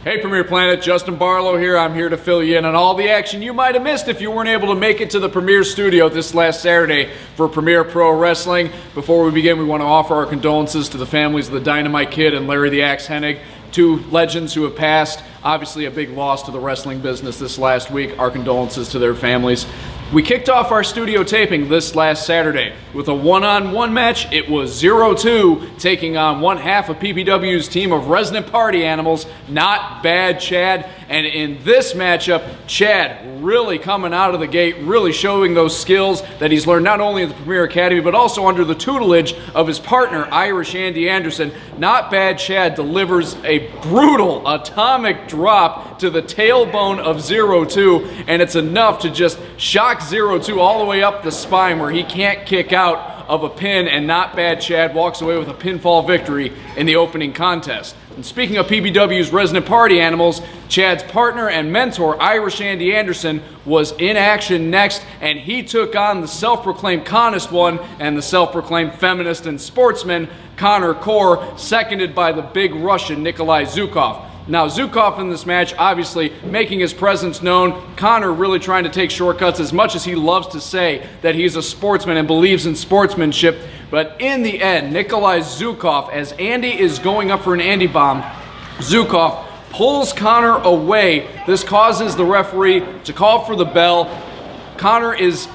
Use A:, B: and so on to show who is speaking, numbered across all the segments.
A: Hey Premier Planet, Justin Barlow here. I'm here to fill you in on all the action you might have missed if you weren't able to make it to the Premier Studio this last Saturday for Premier Pro Wrestling. Before we begin, we want to offer our condolences to the families of the Dynamite Kid and Larry the Axe Hennig, two legends who have passed. Obviously a big loss to the wrestling business this last week. Our condolences to their families. We kicked off our studio taping this last Saturday with a one-on-one match. It was 0-2 taking on one half of PPW's team of resident party animals, Not Bad Chad. And in this matchup, Chad really coming out of the gate, really showing those skills that he's learned not only at the Premier Academy, but also under the tutelage of his partner, Irish Andy Anderson. Not Bad Chad delivers a brutal atomic drop to the tailbone of 0-2, and it's enough to just shock 0-2 all the way up the spine where he can't kick out of a pin, and Not Bad Chad walks away with a pinfall victory in the opening contest. And speaking of PPW's resident party animals, Chad's partner and mentor, Irish Andy Anderson, was in action next, and he took on the self-proclaimed conest one and the self-proclaimed feminist and sportsman, Corr, seconded by the big Russian Nikolai Zhukov. Now, Zhukov in this match, obviously making his presence known. Connor really trying to take shortcuts as much as he loves to say that he's a sportsman and believes in sportsmanship. But in the end, Nikolai Zhukov, as Andy is going up for an Andy bomb, Zhukov pulls Connor away. This causes the referee to call for the bell. Connor is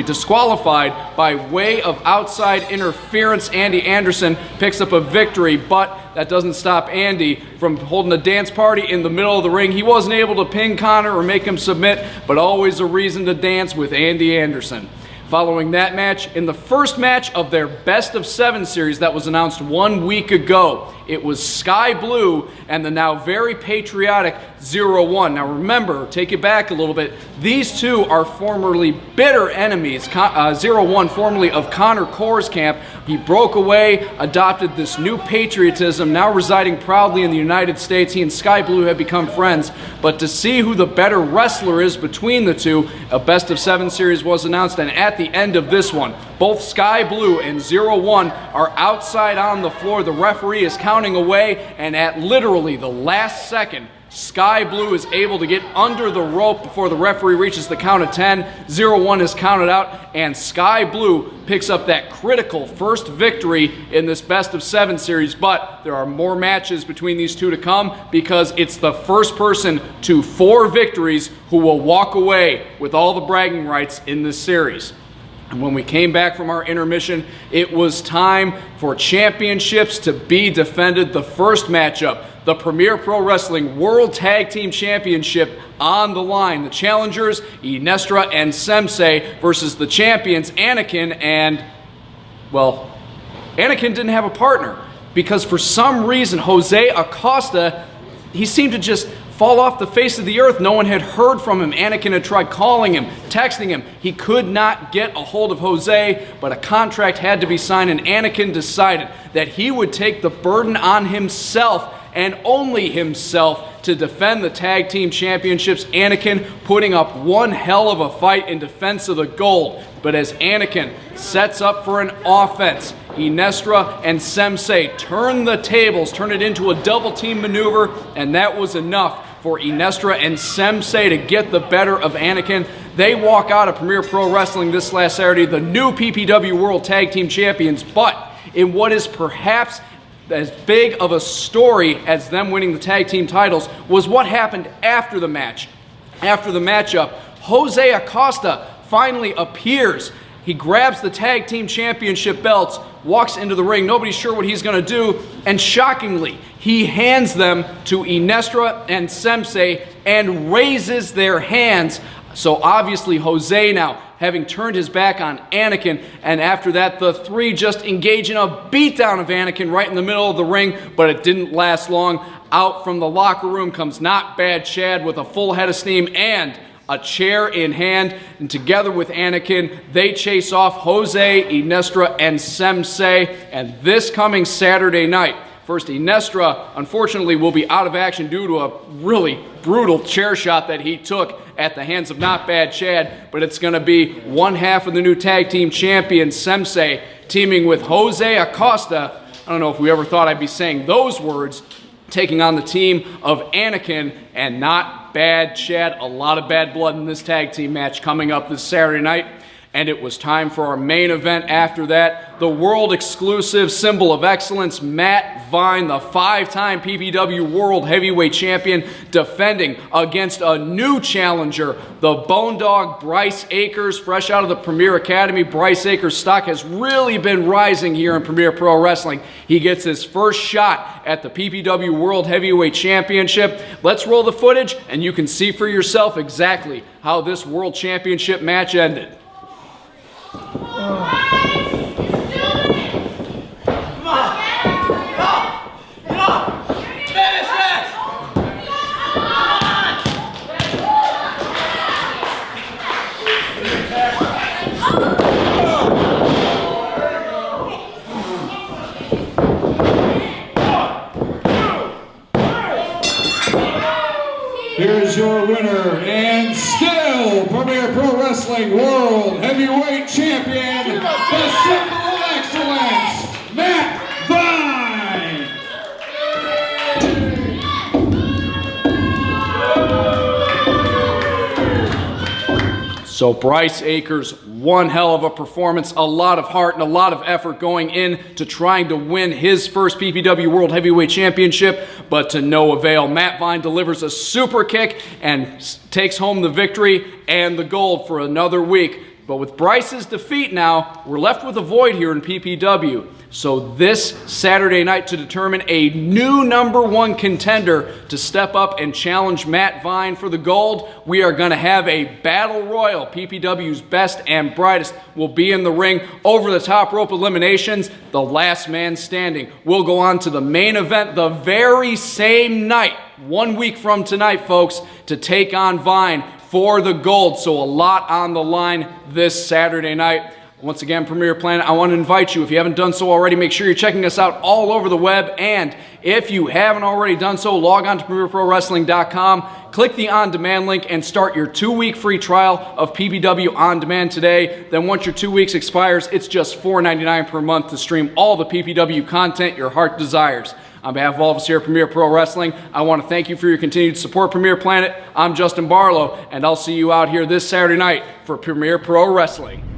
A: disqualified by way of outside interference. Andy Anderson picks up a victory, but that doesn't stop Andy from holding a dance party in the middle of the ring. He wasn't able to pin Connor or make him submit, but always a reason to dance with Andy Anderson. Following that match, in the first match of their Best of 7 series that was announced 1 week ago, it was Skye Blue and the now very patriotic 0-1. Now remember, take it back a little bit, these two are formerly bitter enemies. 0-1, formerly of Connor Corr's camp. He broke away, adopted this new patriotism, now residing proudly in the United States. He and Skye Blue have become friends, but to see who the better wrestler is between the two, a Best of 7 series was announced, and at the end of this one, both Skye Blue and 0-1 are outside on the floor. The referee is counting away, and at literally the last second, Skye Blue is able to get under the rope before the referee reaches the count of 10. 0-1 is counted out, and Skye Blue picks up that critical first victory in this Best of 7 series. But there are more matches between these two to come, because it's the first person to 4 victories who will walk away with all the bragging rights in this series. And when we came back from our intermission, it was time for championships to be defended. The first matchup, the Premier Pro Wrestling World Tag Team Championship on the line. The challengers, Iniestra and Sem Sei, versus the champions, Anakin and, well, Anakin didn't have a partner because for some reason, Jose Acosta, he seemed to just fall off the face of the earth. No one had heard from him. Anakin had tried calling him, texting him. He could not get a hold of Jose, but a contract had to be signed, and Anakin decided that he would take the burden on himself and only himself to defend the tag team championships. Anakin putting up one hell of a fight in defense of the gold. But as Anakin sets up for an offense, Iniestra and Sem Sei turn the tables, turn it into a double team maneuver, and that was enough for Iniestra and Sem Sei to get the better of Anakin. They walk out of Premier Pro Wrestling this last Saturday, the new PPW World Tag Team Champions, but in what is perhaps as big of a story as them winning the tag team titles was what happened after the match. After the matchup, Jose Acosta finally appears. He grabs the tag team championship belts, walks into the ring. Nobody's sure what he's going to do, and shockingly, he hands them to Iniestra and Sem Sei and raises their hands. So obviously Jose now having turned his back on Anakin, and after that the three just engage in a beatdown of Anakin right in the middle of the ring, but it didn't last long. Out from the locker room comes Not Bad Chad with a full head of steam and a chair in hand, and together with Anakin, they chase off Jose, Iniestra, and Sem Sei. And this coming Saturday night, first, Iniestra, unfortunately, will be out of action due to a really brutal chair shot that he took at the hands of Not Bad Chad, but it's going to be one half of the new tag team champion, Sem Sei, teaming with Jose Acosta. I don't know if we ever thought I'd be saying those words, taking on the team of Anakin and Not Bad Chad. A lot of bad blood in this tag team match coming up this Saturday night. And it was time for our main event after that. The world exclusive symbol of excellence, Matt Vine, the 5-time PPW World Heavyweight Champion, defending against a new challenger, the Bone Dog Bryce Akers, fresh out of the Premier Academy. Bryce Akers' stock has really been rising here in Premier Pro Wrestling. He gets his first shot at the PPW World Heavyweight Championship. Let's roll the footage and you can see for yourself exactly how this World Championship match ended.
B: Here's your winner and still Premier Pro Wrestling World Heavyweight Champion, the symbol of excellence, Matt Vine.
A: So Bryce Akers, one hell of a performance, a lot of heart and a lot of effort going in to trying to win his first PPW World Heavyweight Championship, but to no avail. Matt Vine delivers a super kick and takes home the victory and the gold for another week. But with Bryce's defeat now, we're left with a void here in PPW. So this Saturday night, to determine a new #1 contender to step up and challenge Matt Vine for the gold, we are going to have a battle royal. PPW's best and brightest will be in the ring. Over the top rope eliminations, the last man standing will go on to the main event the very same night, 1 week from tonight, folks, to take on Vine for the gold. So a lot on the line this Saturday night. Once again, Premier Planet, I want to invite you, if you haven't done so already, make sure you're checking us out all over the web. And if you haven't already done so, log on to PremierProWrestling.com, click the on-demand link, and start your 2-week free trial of PPW On Demand today. Then once your 2 weeks expires, it's just $4.99 per month to stream all the PPW content your heart desires. On behalf of all of us here at Premier Pro Wrestling, I want to thank you for your continued support, Premier Planet. I'm Justin Barlow, and I'll see you out here this Saturday night for Premier Pro Wrestling.